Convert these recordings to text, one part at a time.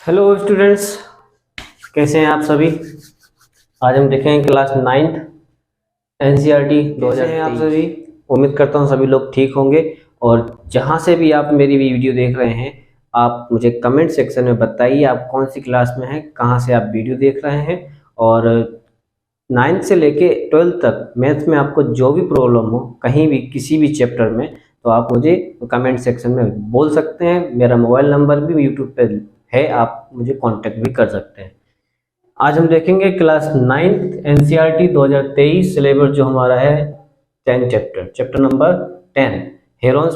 Hello students, कैसे हैं आप सभी। आज हम देखेंगे क्लास 9th एनसीईआरटी 2023। कैसे हैं आप सभी। उम्मीद करता हूं सभी लोग ठीक होंगे। और जहां से भी आप मेरी वीडियो देख रहे हैं, आप मुझे कमेंट सेक्शन में बताइए आप कौन सी क्लास में हैं, कहां से आप वीडियो देख रहे हैं। और 9th से लेके 12th तक मैथ में आपको जो भी प्रॉब्लम हो कहीं भी किसी भी चैप्टर में, तो आप मुझे कमेंट सेक्शन में बोल सकते हैं। मेरा मोबाइल नंबर भी यूट्यूब पे है, आप मुझे कांटेक्ट भी कर सकते हैं। आज हम देखेंगे क्लास 9th एनसीईआरटी 2023 सिलेबस जो हमारा है 10 चैप्टर नंबर 10 हेरोन्स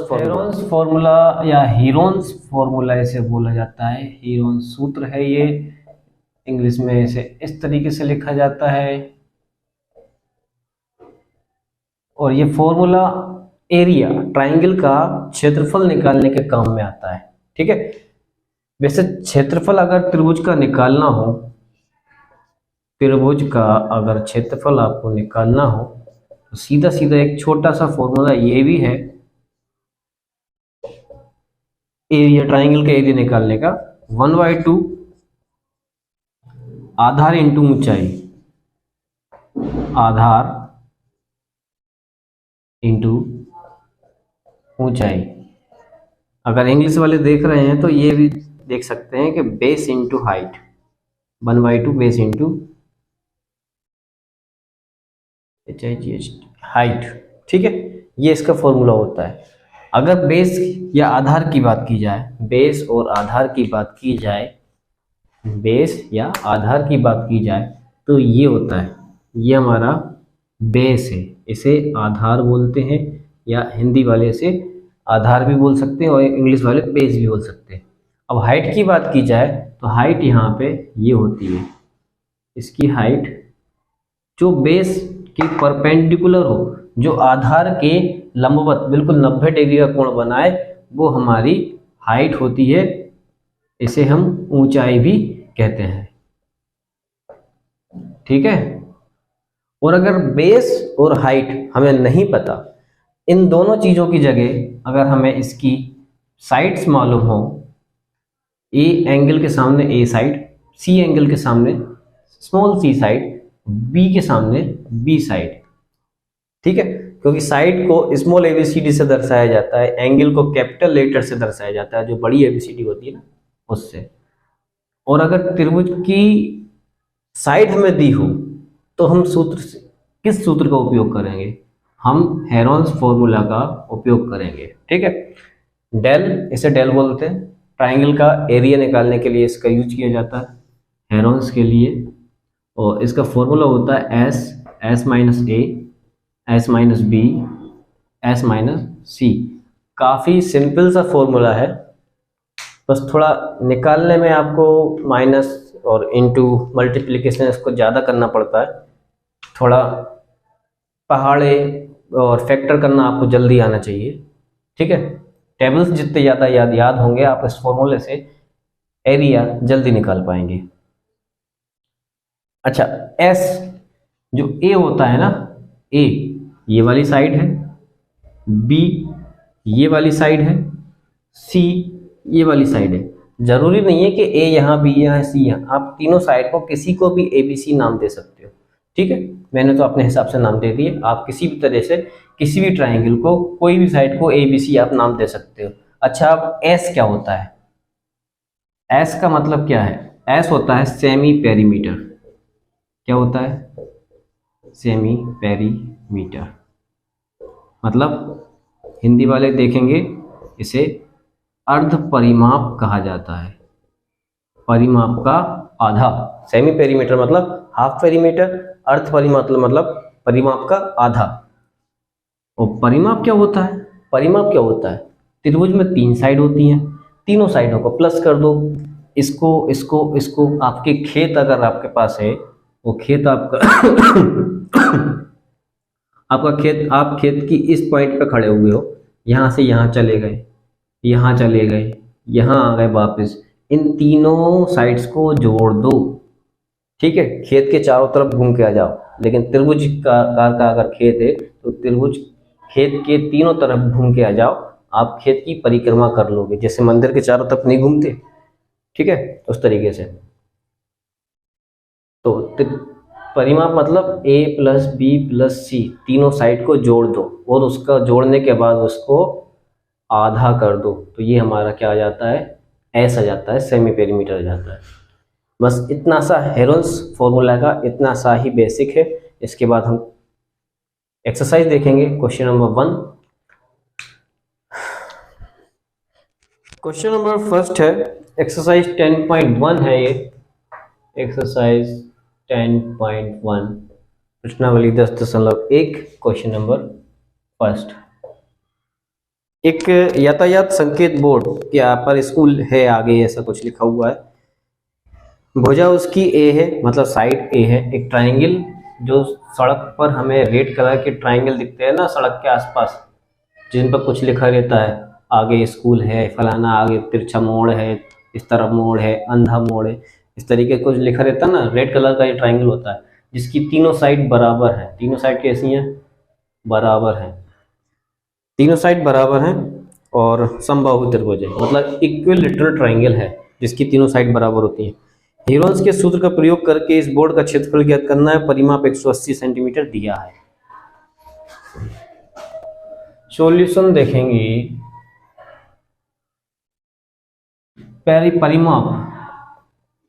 फॉर्मूला या हीरोन्स फॉर्मूला इसे बोला जाता है। हीरोन्स सूत्र है ये, इंग्लिश में इसे इस तरीके से लिखा जाता है। और ये फॉर्मूला एरिया ट्राइंगल का क्षेत्रफल निकालने के काम में आता है। ठीक है, वैसे क्षेत्रफल अगर त्रिभुज का निकालना हो, त्रिभुज का अगर क्षेत्रफल आपको निकालना हो तो सीधा सीधा एक छोटा सा फॉर्मूला ये भी है एरिया, ट्राइंगल का एरिया निकालने का 1/2 आधार इंटू ऊंचाई, आधार इंटू ऊंचाई। अगर इंग्लिश वाले देख रहे हैं तो ये भी देख सकते हैं कि base into height, 1/2 base into height. ठीक है, ये इसका फॉर्मूला होता है। अगर बेस या आधार की बात की जाए, बेस और आधार की बात की जाए, बेस या आधार की बात की जाए तो ये होता है, ये हमारा बेस है, इसे आधार बोलते हैं, या हिंदी वाले इसे आधार भी बोल सकते हैं और इंग्लिश वाले बेस भी बोल सकते हैं। अब हाइट की बात की जाए तो हाइट यहाँ पे ये होती है, इसकी हाइट जो बेस के परपेंडिकुलर हो, जो आधार के लंबवत बिल्कुल 90 डिग्री का कोण बनाए, वो हमारी हाइट होती है। इसे हम ऊंचाई भी कहते हैं। ठीक है, और अगर बेस और हाइट हमें नहीं पता, इन दोनों चीजों की जगह अगर हमें इसकी साइड्स मालूम हो, ए एंगल के सामने ए साइड, सी एंगल के सामने स्मॉल सी साइड, बी के सामने बी साइड। ठीक है, क्योंकि साइड को स्मॉल एबीसीडी से दर्शाया जाता है, एंगल को कैपिटल लेटर से दर्शाया जाता है, जो बड़ी एबीसीडी होती है ना उससे। और अगर त्रिभुज की साइड हमें दी हो तो हम किस सूत्र का उपयोग करेंगे? हम हेरोन्स फॉर्मूला का उपयोग करेंगे। ठीक है, डेल, इसे डेल बोलते हैं। ट्राइंगल का एरिया निकालने के लिए इसका यूज किया जाता है हेरोन्स के लिए। और इसका फॉर्मूला होता है S minus A, S minus B, S minus C. काफ़ी सिंपल सा फॉर्मूला है, बस थोड़ा निकालने में आपको माइनस और इनटू मल्टीप्लिकेशन इसको ज़्यादा करना पड़ता है। थोड़ा पहाड़े और फैक्टर करना आपको जल्दी आना चाहिए। ठीक है, टेबल्स जितने ज़्यादा याद होंगे, आप इस फॉर्मूले से एरिया जल्दी निकाल पाएंगे। अच्छा, एस जो ए होता है ना, ए ये वाली साइड है, बी ये वाली साइड है, सी ये वाली साइड है। जरूरी नहीं है कि ए यहाँ, बी यहाँ, सी यहाँ, आप तीनों साइड को किसी को भी ए बी सी नाम दे सकते हो। ठीक है, मैंने तो अपने हिसाब से नाम दे दिए, आप किसी भी तरह से किसी भी ट्राइंगल को, कोई भी साइड को ए बी सी आप नाम दे सकते हो। अच्छा, अब एस क्या होता है? एस का मतलब क्या है? एस होता है सेमी पेरीमीटर। क्या होता है? Semi perimeter. मतलब हिंदी वाले देखेंगे इसे अर्ध परिमाप कहा जाता है, परिमाप का आधा। सेमी पेरीमीटर मतलब हाफ पेरीमीटर, अर्ध परिमाप मतलब परिमाप का आधा। और परिमाप क्या होता है? परिमाप क्या होता है? त्रिभुज में 3 साइड होती हैं, तीनों साइडों को प्लस कर दो, इसको इसको इसको। आपके खेत अगर आपके पास है, वो खेत आपका आपका खेत, आप खेत की इस पॉइंट पे खड़े हुए हो, यहाँ से यहाँ चले गए, यहाँ चले गए, यहाँ आ गए वापस, इन तीनों साइड्स को जोड़ दो। ठीक है, खेत के चारों तरफ घूम के आ जाओ। लेकिन त्रिभुज का आकार का अगर खेत है तो त्रिभुज खेत के तीनों तरफ घूम के आ जाओ, आप खेत की परिक्रमा कर लोगे, जैसे मंदिर के चारों तरफ नहीं घूमते। ठीक है, उस तरीके से। तो परिमाप मतलब a प्लस बी प्लस सी, तीनों साइड को जोड़ दो और उसका जोड़ने के बाद उसको आधा कर दो, तो ये हमारा क्या आ जाता है, एस आ जाता है, सेमी पेरीमीटर आ जाता है। बस इतना सा हेरोन्स फॉर्मूला का इतना सा ही बेसिक है। इसके बाद हम एक्सरसाइज देखेंगे। Question number 1, question number first है, एक्सरसाइज 10.1 है ये, एक्सरसाइज 10.1 प्रश्नावली 10.1, क्वेश्चन नंबर फर्स्ट। एक यातायात संकेत बोर्ड के यहाँ पर स्कूल है, आगे ऐसा कुछ लिखा हुआ है। भुजा उसकी ए है, मतलब साइड ए है। एक ट्रायंगल, जो सड़क पर हमें रेड कलर के ट्रायंगल दिखते हैं ना सड़क के आसपास, जिन पर कुछ लिखा रहता है, आगे स्कूल है फलाना, आगे तिरछा मोड़ है, इस तरफ मोड़ है, अंधा मोड़ है, इस तरीके कुछ लिखा रहता है ना, रेड कलर का ये ट्रायंगल होता है, जिसकी तीनों साइड बराबर है। तीनों साइड कैसी हैं, बराबर हैं, तीनों साइड बराबर हैं और समबाहु त्रिभुज है, मतलब इक्विलैटरल ट्रायंगल है जिसकी तीनों साइड बराबर होती हैं। हीरोन्स के सूत्र का प्रयोग करके इस बोर्ड का क्षेत्रफल ज्ञात करना है। परिमाप 180 सेंटीमीटर दिया है। सॉल्यूशन देखेंगे।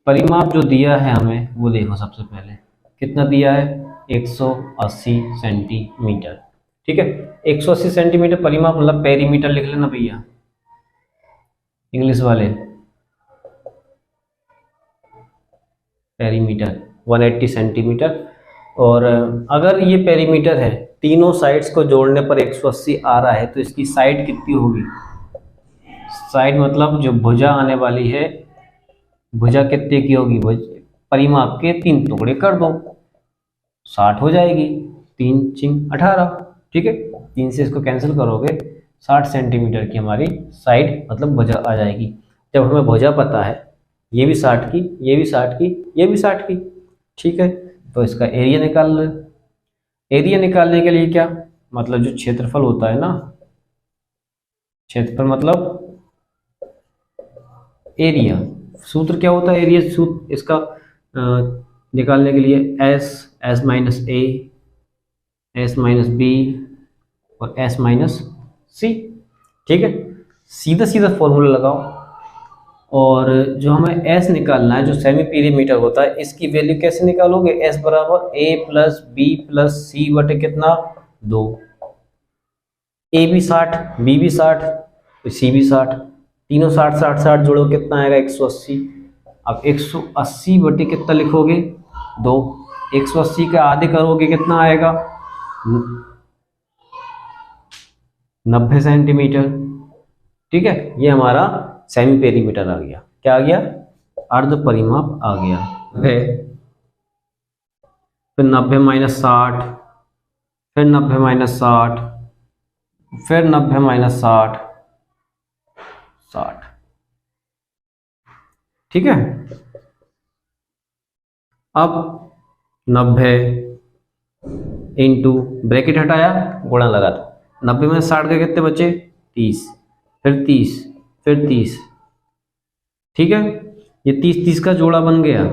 परिमाप जो दिया है हमें वो देखो, सबसे पहले कितना दिया है, 180 सेंटीमीटर। ठीक है, 180 सेंटीमीटर परिमाप, मतलब पेरीमीटर लिख लेना भैया इंग्लिश वाले, पेरीमीटर 180 सेंटीमीटर। और अगर ये पेरीमीटर है, तीनों साइड्स को जोड़ने पर 180 आ रहा है, तो इसकी साइड कितनी होगी, साइड मतलब जो भुजा आने वाली है, भुजा कितने की होगी, परिमाप के 3 टुकड़े कर दो, 60 हो जाएगी, 3 चिंग 18। ठीक है, 3 से इसको कैंसिल करोगे, 60 सेंटीमीटर की हमारी साइड मतलब भुजा आ जाएगी। जब हमें भुजा पता है, ये भी 60 की, ये भी 60 की, ये भी 60 की, ठीक है, तो इसका एरिया निकाल लो। एरिया निकालने के लिए क्या, मतलब जो क्षेत्रफल होता है ना, क्षेत्रफल मतलब एरिया, सूत्र क्या होता है, एरिया सूत्र इसका निकालने के लिए S minus A, S minus B और एस माइनस सी। ठीक है, सीधा सीधा फॉर्मूला लगाओ। और जो हमें एस निकालना है, जो सेमी पेरीमीटर होता है, इसकी वैल्यू कैसे निकालोगे, एस बराबर ए प्लस बी प्लस सी बटे कितना, 2। ए भी 60, बी भी 60, सी भी 60, तीनों 60 60 60 जोड़ो कितना आएगा, 180। अब 180 बटे कितना लिखोगे, 2। 180 के आधे करोगे कितना आएगा, 90 सेंटीमीटर। ठीक है, ये हमारा सेमी पेरीमीटर आ गया। क्या आ गया, अर्ध परिमाप आ गया। फिर 90 माइनस 60, फिर 90 माइनस 60, फिर 90 माइनस 60, 60। ठीक है, अब 90 इंटू ब्रैकेट हटाया, गुणा लगा दो, 90 में 60 के कितने बचे, 30, फिर 30, फिर 30। ठीक है, ये 30 का जोड़ा बन गया।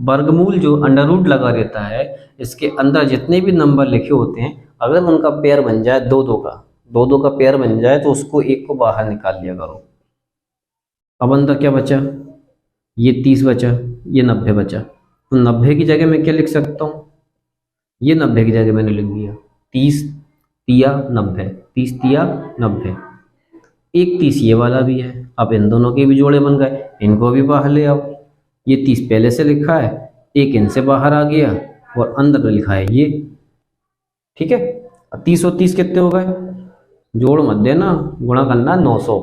वर्गमूल जो अंडर रूट लगा रहता है, इसके अंदर जितने भी नंबर लिखे होते हैं, अगर उनका पेयर बन जाए, दो दो का पेयर बन जाए, तो उसको एक को बाहर निकाल लिया करो। अब अंदर क्या बचा, ये 30 बचा, ये 90 बचा, तो 90 की जगह मैं क्या लिख सकता हूँ, ये 90 की जगह मैंने लिख दिया 30 तिया 90, 30 तिया 90। एक 30 ये वाला भी है, अब इन दोनों के भी जोड़े बन गए, इनको भी बाहर ले आओ। ये 30 पहले से लिखा है, एक इनसे बाहर आ गया और अंदर लिखा है ये। ठीक है, 30 और 30 कितने हो गए, जोड़ मत देना, गुणा करना 900,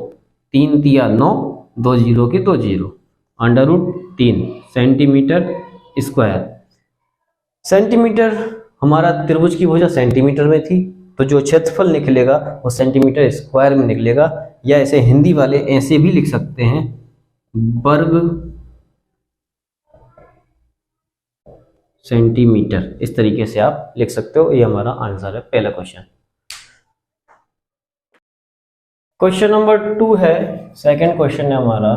3 तिया 9, 2 जीरो के 2 zero, under root 3 centimetre square. Centimetre, हमारा त्रिभुज की भुजा सेंटीमीटर में थी, तो जो क्षेत्रफल निकलेगा वो सेंटीमीटर स्क्वायर में निकलेगा, या ऐसे हिंदी वाले ऐसे भी लिख सकते हैं, वर्ग सेंटीमीटर, इस तरीके से आप लिख सकते हो। ये हमारा आंसर है पहला क्वेश्चन। क्वेश्चन नंबर 2 है, सेकंड क्वेश्चन है हमारा,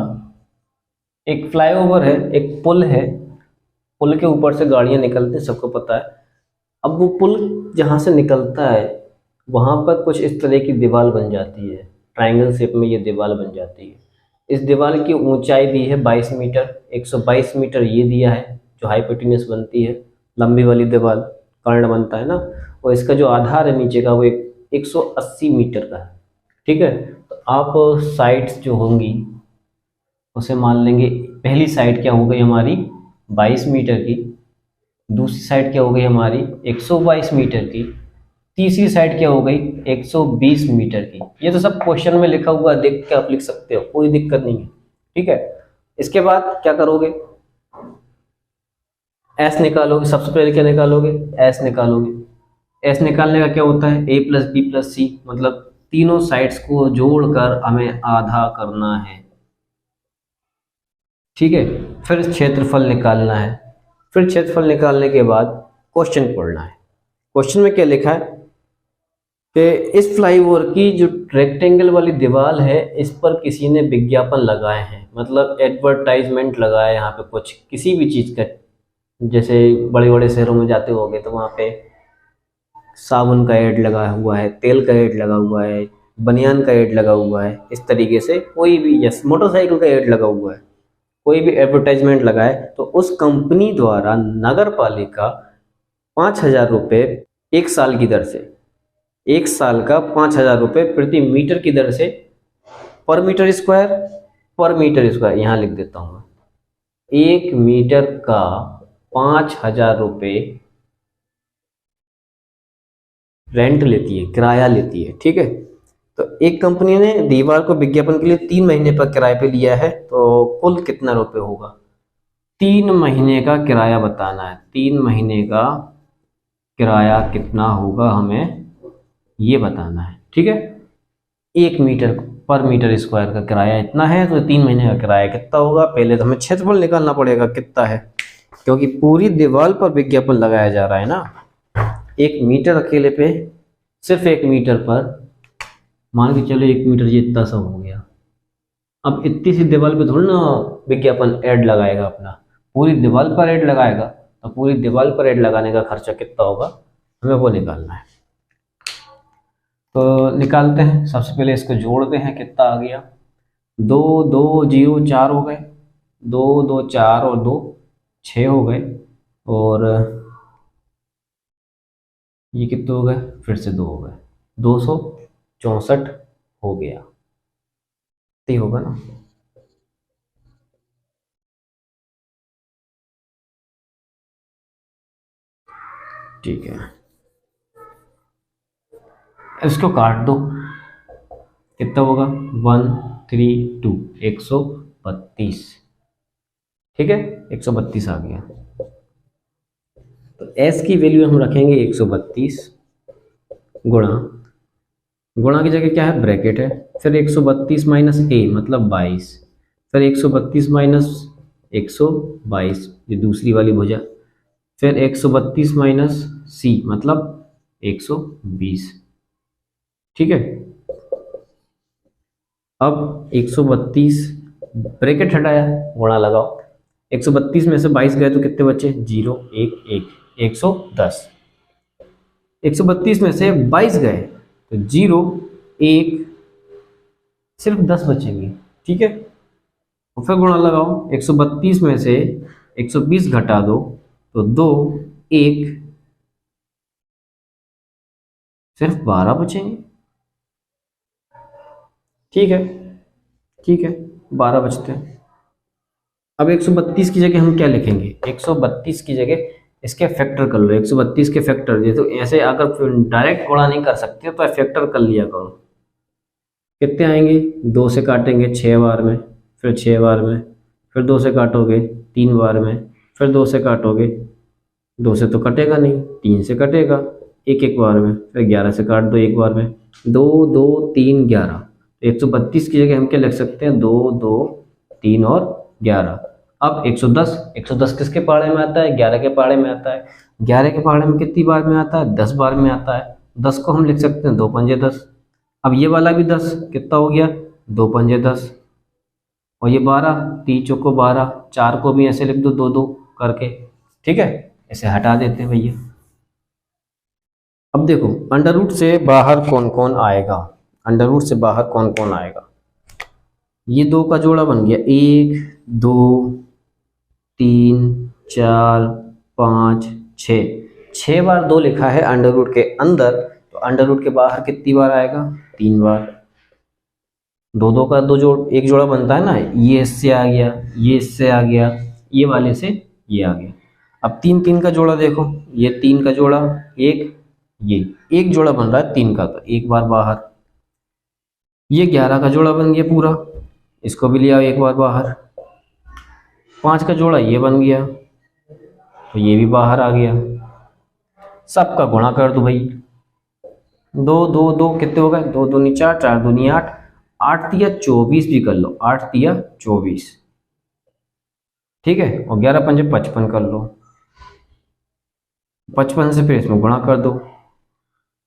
एक फ्लाईओवर है, एक पुल है, पुल के ऊपर से गाड़ियां निकलती हैं, सबको पता है। अब वो पुल जहाँ से निकलता है वहाँ पर कुछ इस तरह की दीवार बन जाती है, ट्रायंगल शेप में ये दीवार बन जाती है। इस दीवार की ऊंचाई दी है 22 मीटर, 122 मीटर ये दिया है जो हाइपोटेन्यूस बनती है, लंबी वाली दीवार, कर्ण बनता है ना। और इसका जो आधार है नीचे का वो 180 मीटर का है, ठीक है। तो आप साइड्स जो होंगी उसे मान लेंगे, पहली साइड क्या हो गई हमारी 22 मीटर की, दूसरी साइड क्या हो गई हमारी 122 मीटर की, तीसरी साइड क्या हो गई 120 मीटर की। ये तो सब क्वेश्चन में लिखा हुआ है, देख के आप लिख सकते हो, कोई दिक्कत नहीं है, ठीक है। इसके बाद क्या करोगे, एस निकालोगे, सबसे पहले क्या निकालोगे, एस निकालोगे। एस निकालने का क्या होता है, ए प्लस बी प्लस सी, मतलब तीनों साइड्स को जोड़कर हमें आधा करना है, ठीक है। फिर क्षेत्रफल निकालना है, फिर क्षेत्रफल निकालने के बाद क्वेश्चन पढ़ना है। क्वेश्चन में क्या लिखा है कि इस फ्लाईओवर की जो रेक्टेंगल वाली दीवार है इस पर किसी ने विज्ञापन लगाए हैं, मतलब एडवर्टाइजमेंट लगाया है यहाँ पे कुछ किसी भी चीज़ का। जैसे बड़े बड़े शहरों में जाते होगे तो वहाँ पे साबुन का ऐड लगा हुआ है, तेल का ऐड लगा हुआ है, बनियान का ऐड लगा हुआ है, इस तरीके से कोई भी, यस मोटरसाइकिल का ऐड लगा हुआ है, कोई भी एडवर्टाइजमेंट लगाए तो उस कंपनी द्वारा नगर पालिका 5,000 रुपये एक साल की दर से, एक साल का 5,000 रुपये प्रति मीटर की दर से, पर मीटर स्क्वायर यहाँ लिख देता हूँ, 1 मीटर का 5,000 रुपये रेंट लेती है, किराया लेती है, ठीक है। तो एक कंपनी ने दीवार को विज्ञापन के लिए 3 महीने पर किराए पे लिया है, तो कुल कितना रुपए होगा, 3 महीने का किराया बताना है, 3 महीने का किराया कितना होगा हमें ये बताना है, ठीक है। 1 मीटर पर मीटर स्क्वायर का किराया इतना है, तो 3 महीने का किराया कितना होगा, पहले तो हमें क्षेत्रफल निकालना पड़ेगा कितना है, क्योंकि पूरी दीवार पर विज्ञापन लगाया जा रहा है ना। 1 मीटर अकेले पे, सिर्फ 1 मीटर पर मान के चलो 1 मीटर ये इतना सा हो गया। अब इतनी सी दीवार पे थोड़ी ना विज्ञापन ऐड लगाएगा अपना, पूरी दीवार पर ऐड लगाएगा, तो पूरी दीवार पर ऐड लगाने का खर्चा कितना होगा हमें वो निकालना है। तो निकालते हैं, सबसे पहले इसको जोड़ते हैं, कितना आ गया 2 2 0 4 हो गए, 2 2 4 और 2 6 हो गए, और ये कितने हो गए, फिर से 2 हो गए, 264 हो गया, सही होगा ना। ठीक है, इसको काट दो, कितना होगा 132 132, ठीक है 132 आ गया। तो s की वैल्यू हम रखेंगे 132, गुणा, गुणा की जगह क्या है ब्रैकेट है, फिर 132 माइनस a मतलब 22, फिर 132 माइनस 122 ये दूसरी वाली भुजा, फिर 132 माइनस c मतलब 120, ठीक है। अब 132 ब्रैकेट हटाया, गुणा लगाओ, 132 में से 22 गए तो कितने बचे 0 1 1 110, 132 में से 22 गए तो 0 1 सिर्फ 10 बचेंगे, ठीक है। और फिर गुणा लगाओ, 132 में से 120 घटा दो तो 2 1 सिर्फ 12 बचेंगे, ठीक है, ठीक है 12 बचते हैं। अब 132 की जगह हम क्या लिखेंगे, 132 की जगह इसके फैक्टर कर लो, 132 के फैक्टर, ये तो ऐसे अगर डायरेक्ट गुणा नहीं कर सकते तो फैक्टर कर लिया करो। कितने आएंगे, 2 से काटेंगे 6 बार में, फिर 6 बार में, फिर 2 से काटोगे 3 बार में, फिर 2 से काटोगे, 2 से तो कटेगा नहीं, 3 से कटेगा एक एक बार में, फिर 11 से काट दो एक बार में, 2 2 3 11, तो 132 की जगह हम क्या लिख सकते हैं 2 2 3 और 11। अब 110, 110 किसके पहाड़े में आता है 11 के पहाड़े में आता है, 11 के पहाड़े में कितनी बार में आता है 10 बार में आता है, 10 को हम लिख सकते हैं 2 पंजे 10। अब ये वाला भी 10 कितना हो गया 2 पंजे 10, और ये 12, 3 चौको 12, 4 को भी ऐसे लिख दो 2 2 करके, ठीक है, ऐसे हटा देते हैं भैया। अब देखो अंडर रूट से बाहर कौन कौन आएगा, अंडर रूट से बाहर कौन कौन आएगा। ये 2 का जोड़ा बन गया, 1 2 3 4 5 6, 6 बार 2 लिखा है अंडर रूट के अंदर, तो अंडर रूट के बाहर कितनी बार आएगा, 3 बार। 2 2 का 2 जोड़, एक जोड़ा बनता है ना, ये इससे आ गया, ये इससे आ गया, ये वाले से ये आ गया। अब 3 3 का जोड़ा देखो, ये 3 का जोड़ा, एक ये एक जोड़ा बन रहा है 3 का, तो एक बार बाहर। ये 11 का जोड़ा बन गया पूरा, इसको भी लिया एक बार बाहर। 5 का जोड़ा ये बन गया, तो ये भी बाहर आ गया। सबका गुणा कर दो भाई, 2 2 2 कितने हो गए, 2 दूनी 4, 4 दूनी 8, 8 तिया 24 भी कर लो, 8 तिया 24, ठीक है, और 11 पंजे 55 कर लो, 55 से फिर इसमें गुणा कर दो,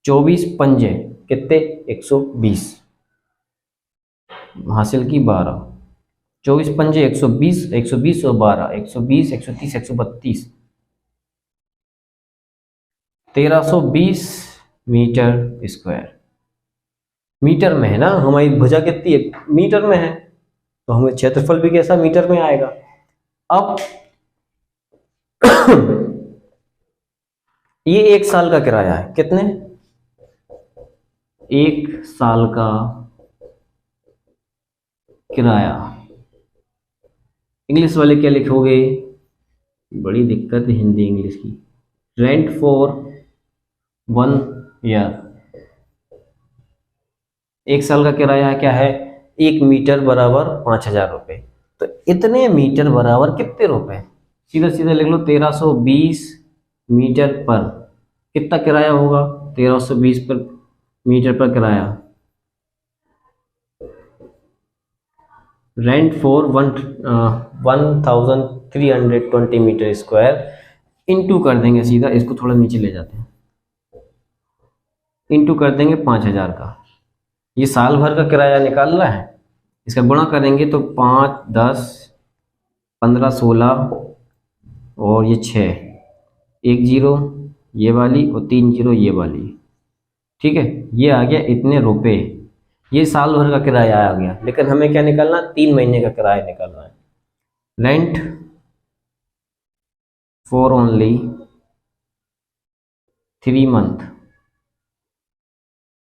24 पंजे कितने, 120, हासिल की 12, 24 पंजे 120, 120 और 12, 120 130 132, 1320 मीटर स्क्वायर। मीटर में है ना, हमारी भुजा कितनी है, मीटर में है, तो हमें क्षेत्रफल भी कैसा, मीटर में आएगा। अब ये 1 साल का किराया है, कितने, 1 साल का किराया। इंग्लिश वाले क्या लिखोगे, बड़ी दिक्कत है हिंदी इंग्लिश की, रेंट फॉर 1 ईयर। 1 साल का किराया क्या है, 1 मीटर बराबर 5000 रुपये, तो इतने मीटर बराबर कितने रुपए, सीधा सीधा लिख लो, 1320 मीटर पर कितना किराया होगा, 1320 पर मीटर पर किराया। Rent for 1320 metre square, into कर देंगे सीधा, इसको थोड़ा नीचे ले जाते हैं, इंटू कर देंगे 5000 का, ये साल भर का किराया निकालना है, इसका गुणा करेंगे तो 5 10 15 16 और ये 6, 1 जीरो ये वाली और 3 जीरो ये वाली, ठीक है, ये आ गया इतने रुपए। ये साल भर का किराया आ गया, लेकिन हमें क्या निकालना, 3 महीने का किराया निकालना है। Rent for only 3 month,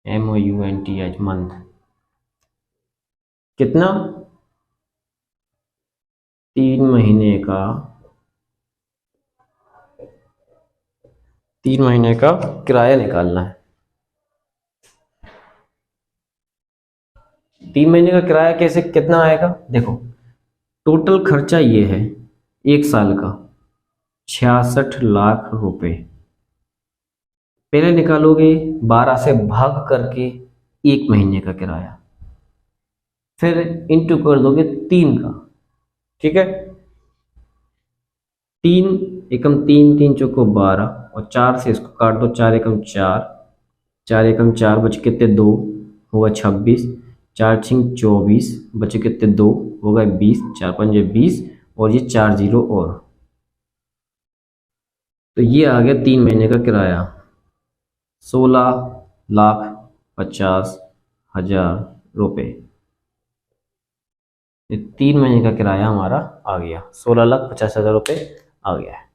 MOUNT month, कितना, 3 महीने का, 3 महीने का किराया निकालना है। 3 महीने का किराया कैसे, कितना आएगा, देखो टोटल खर्चा ये है 1 साल का 66 लाख रुपए, पहले निकालोगे 12 से भाग करके 1 महीने का किराया, फिर इंटू कर दोगे 3 का, ठीक है, 3 एकम 3, 3 चौको 12 और 4 से इसको काट दो, 4 एकम 4, 4 एकम 4 बचे कितने 2, होगा 26, 4 छिंग 24, बचे कितने 2, होगा 20, 4 पंजे 20 और ये 4 जीरो और, तो ये आ गया 3 महीने का किराया 16,50,000 रुपये। ये 3 महीने का किराया हमारा आ गया, 16,50,000 रुपये आ गया है।